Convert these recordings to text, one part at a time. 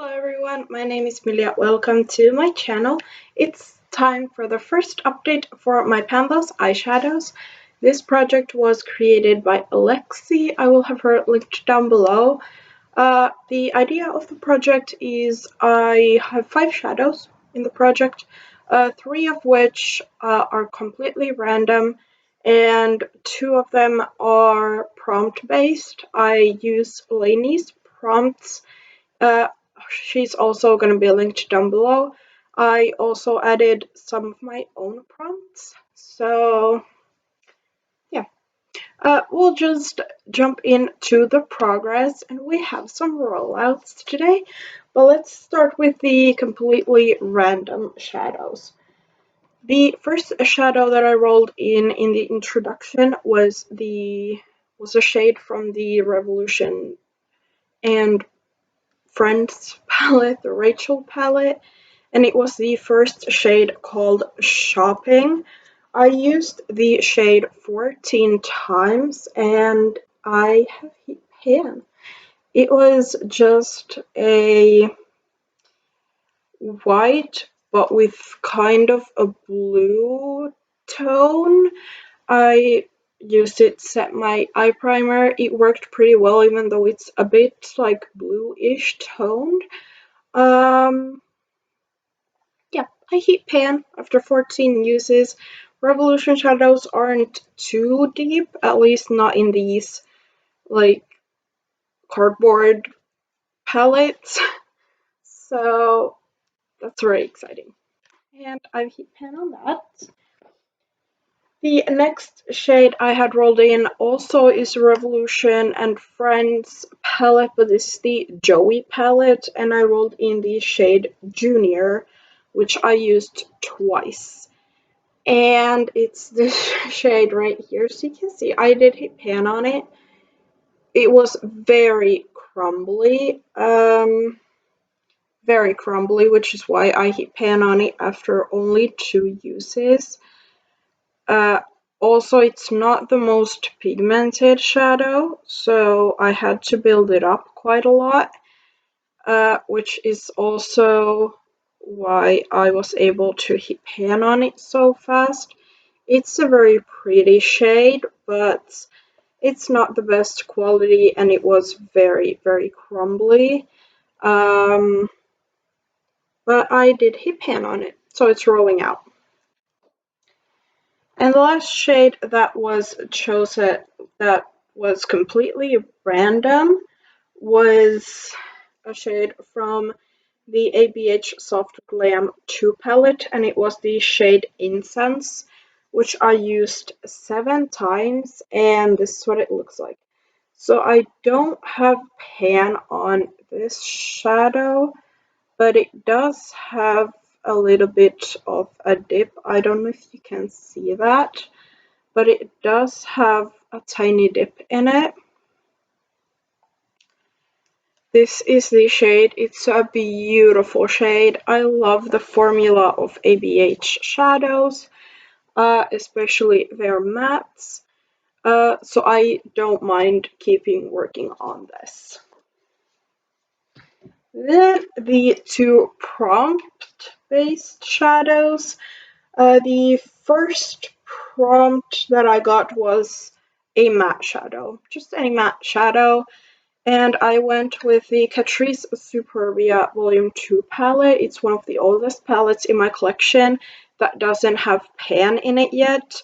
Hello everyone, my name is Milia. Welcome to my channel. It's time for the first update for my Pandas eyeshadows. This project was created by Alexi. I will have her linked down below. The idea of the project is I have 5 shadows in the project, 3 of which are completely random and 2 of them are prompt based. I use Lainey's prompts. She's also going to be linked down below. I also added some of my own prompts. So, yeah. We'll just jump into the progress, and we have some rollouts today. But let's start with the completely random shadows. The first shadow that I rolled in the introduction was a shade from the Revolution and Friends palette, the Rachel palette, and it was the first shade called Shopping. I used the shade 14 times and I have hit pan. It was just a white but with kind of a blue tone. I used it to set my eye primer. It worked pretty well even though it's a bit like bluish toned. Yeah, I hit pan after 14 uses. Revolution shadows aren't too deep, at least not in these like cardboard palettes. So that's very exciting. And I've hit pan on that. The next shade I had rolled in also is Revolution and Friends palette, but this is the Joey palette, and I rolled in the shade Junior, which I used twice. And it's this shade right here, so you can see I did hit pan on it. It was very crumbly, which is why I hit pan on it after only 2 uses. Also, it's not the most pigmented shadow, so I had to build it up quite a lot, which is also why I was able to hit pan on it so fast. It's a very pretty shade, but it's not the best quality, and it was very, very crumbly. But I did hit pan on it, so it's rolling out. And the last shade that was chosen that was completely random was a shade from the ABH Soft Glam 2 palette, and it was the shade Incense, which I used 7 times, and this is what it looks like. So I don't have pan on this shadow, but it does have a little bit of a dip. I don't know if you can see that, but it does have a tiny dip in it. This is the shade. It's a beautiful shade. I love the formula of ABH shadows, especially their mattes. So I don't mind keeping working on this. Then the 2 prompt-based shadows. The first prompt that I got was a matte shadow, just any matte shadow. And I went with the Catrice Superbia Volume 2 palette. It's one of the oldest palettes in my collection that doesn't have pan in it yet.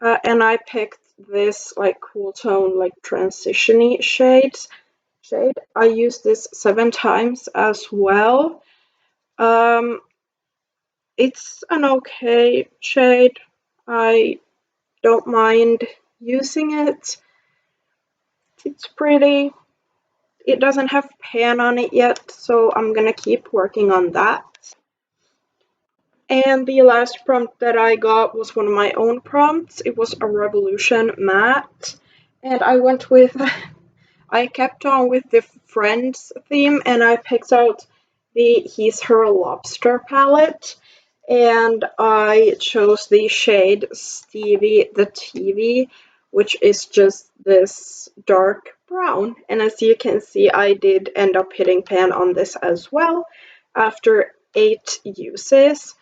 And I picked this like cool tone, like transition-y shade. I used this 7 times as well. It's an okay shade. I don't mind using it. It's pretty. It doesn't have pan on it yet, so I'm gonna keep working on that. And the last prompt that I got was one of my own prompts. It was a Revolution matte, and I went with I kept on with the Friends theme, and I picked out the He's Her Lobster palette, and I chose the shade Stevie the TV, which is just this dark brown. And as you can see, I did end up hitting pan on this as well after 8 uses.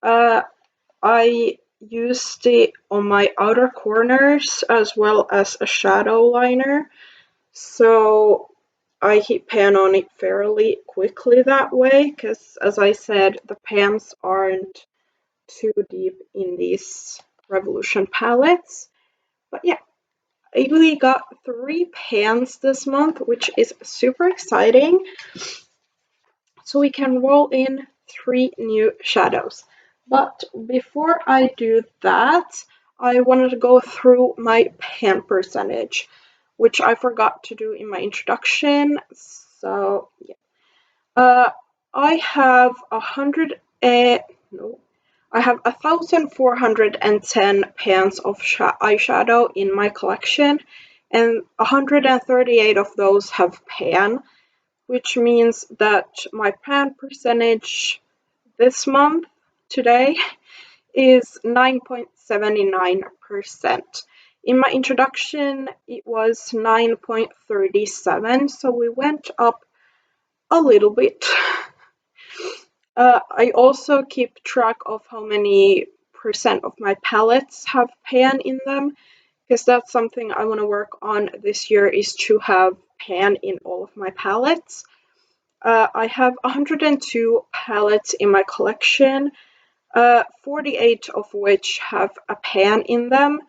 I used it on my outer corners as well as a shadow liner, so I hit pan on it fairly quickly that way, because as I said, the pans aren't too deep in these Revolution palettes. But yeah, I really got 3 pans this month, which is super exciting. So we can roll in 3 new shadows. But before I do that, I wanted to go through my pan percentage, which I forgot to do in my introduction. So yeah, I have 1,410 pans of eyeshadow in my collection, and 138 of those have pan, which means that my pan percentage this month, today, is 9.79%. In my introduction, it was 9.37, so we went up a little bit. I also keep track of how many percent of my palettes have pan in them, because that's something I want to work on this year, is to have pan in all of my palettes. I have 102 palettes in my collection, 48 of which have a pan in them,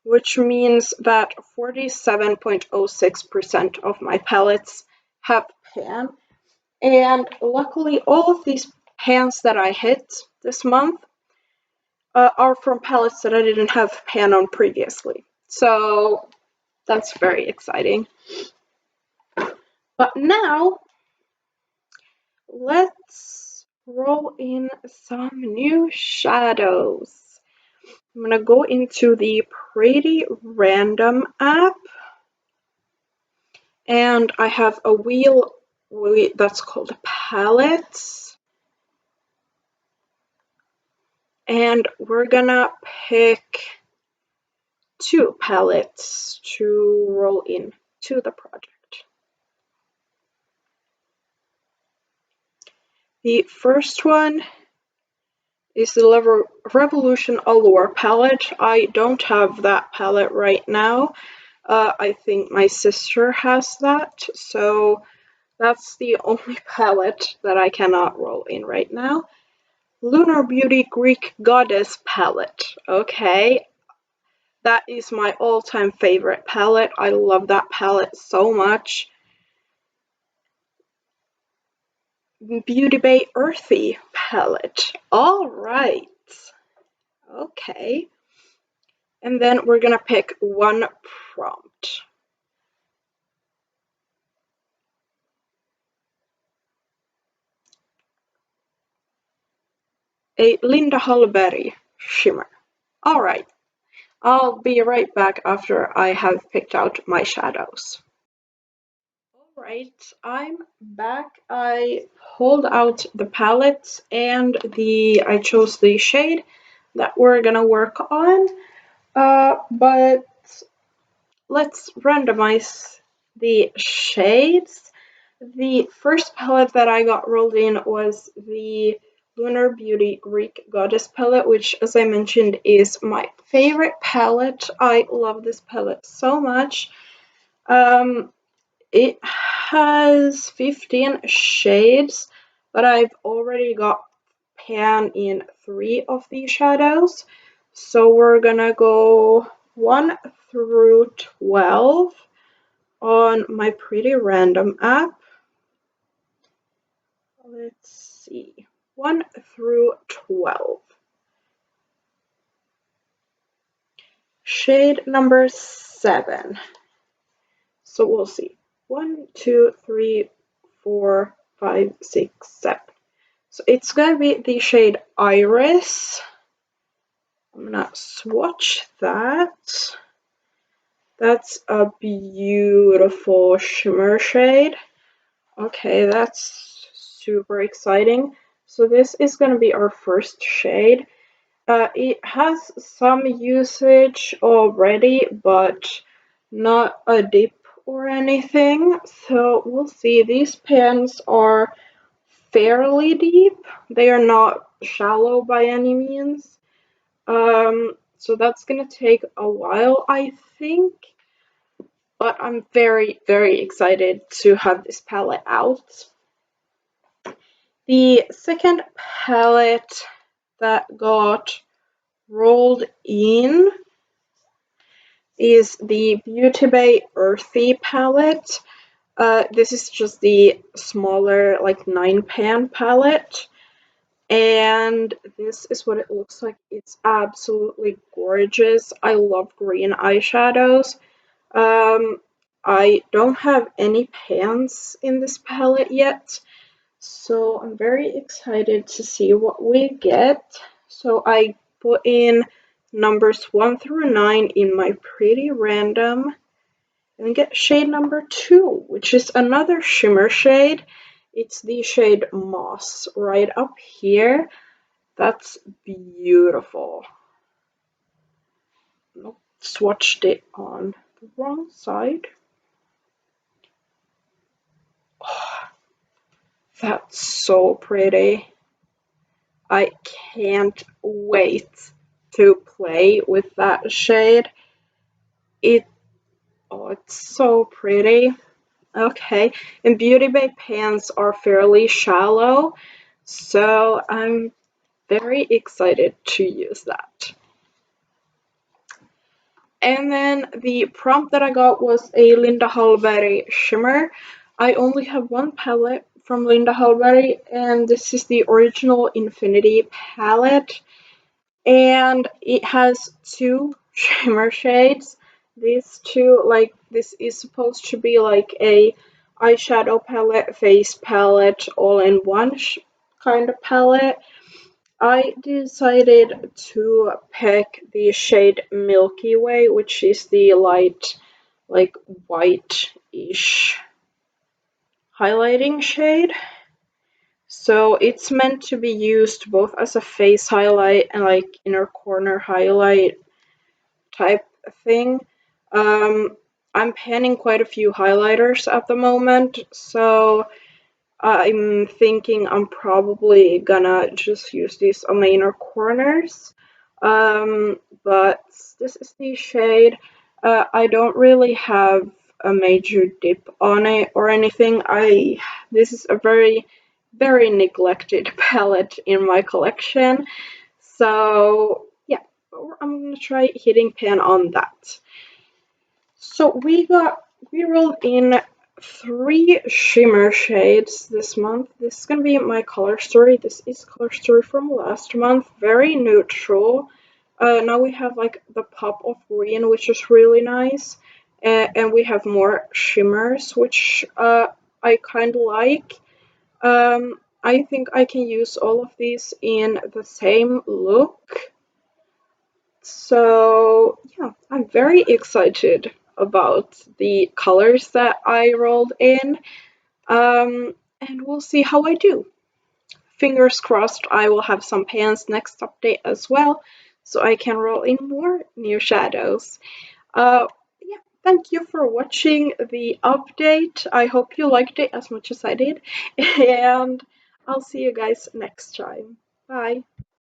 which means that 47.06% of my palettes have pan. And luckily, all of these pans that I hit this month are from palettes that I didn't have pan on previously. So that's very exciting. But now, let's roll in some new shadows. I'm gonna go into the Pretty Random app, and I have a wheel that's called Palettes, and we're gonna pick 2 palettes to roll in to the project. The first one is the Revolution Allure palette. I don't have that palette right now. I think my sister has that, so that's the only palette that I cannot roll in right now. Lunar Beauty Greek Goddess palette. Okay, that is my all-time favorite palette. I love that palette so much. Beauty Bay Earthy palette. All right. Okay. And then we're gonna pick one prompt. A Linda Hallberg shimmer. All right. I'll be right back after I have picked out my shadows. Alright, I'm back. I pulled out the palette and I chose the shade that we're gonna work on. But let's randomize the shades. The first palette that I got rolled in was the Lunar Beauty Greek Goddess palette, which, as I mentioned, is my favorite palette. I love this palette so much. It has 15 shades, but I've already got pan in 3 of these shadows. So we're gonna go 1 through 12 on my Pretty Random app. Let's see, 1 through 12. Shade number 7. So we'll see. 1, 2, 3, 4, 5, 6, 7. So it's gonna be the shade Iris. I'm gonna swatch that. That's a beautiful shimmer shade. Okay, that's super exciting. So this is gonna be our first shade. It has some usage already, but not a dip or anything. So we'll see. These pans are fairly deep. They are not shallow by any means. So that's gonna take a while, I think. But I'm very, very excited to have this palette out. The second palette that got rolled in is the Beauty Bay Earthy palette. This is just the smaller, like 9-pan palette. And this is what it looks like. It's absolutely gorgeous. I love green eyeshadows. Um, I don't have any pans in this palette yet, so I'm very excited to see what we get. So I put in numbers 1 through 9 in my pretty random and get shade number 2, which is another shimmer shade. It's the shade Moss right up here. That's beautiful. Nope, swatched it on the wrong side. Oh, that's so pretty. I can't wait to play with that shade. It it's so pretty. Okay, and Beauty Bay pans are fairly shallow, so I'm very excited to use that. And then the prompt that I got was a Linda Hallberg shimmer. I only have one palette from Linda Hallberg, and this is the original Infinity palette. And it has two shimmer shades. These two, like, this is supposed to be like a eyeshadow palette, face palette, all in one kind of palette. I decided to pick the shade Milky Way, which is the light, like, white-ish highlighting shade. So it's meant to be used both as a face highlight and like inner corner highlight type thing. I'm panning quite a few highlighters at the moment, so I'm thinking I'm probably gonna just use these on my inner corners. But this is the shade. I don't really have a major dip on it or anything. This is a very, very neglected palette in my collection. So yeah, I'm gonna try hitting pan on that. So we rolled in 3 shimmer shades this month. This is gonna be my color story. This is color story from last month. Very neutral. Now we have like the pop of green, which is really nice, and we have more shimmers, which I kind of like. I think I can use all of these in the same look. So yeah, I'm very excited about the colors that I rolled in, and we'll see how I do. Fingers crossed I will have some pans next update as well, so I can roll in more new shadows. Yeah, thank you for watching the update. I hope you liked it as much as I did, and I'll see you guys next time. Bye.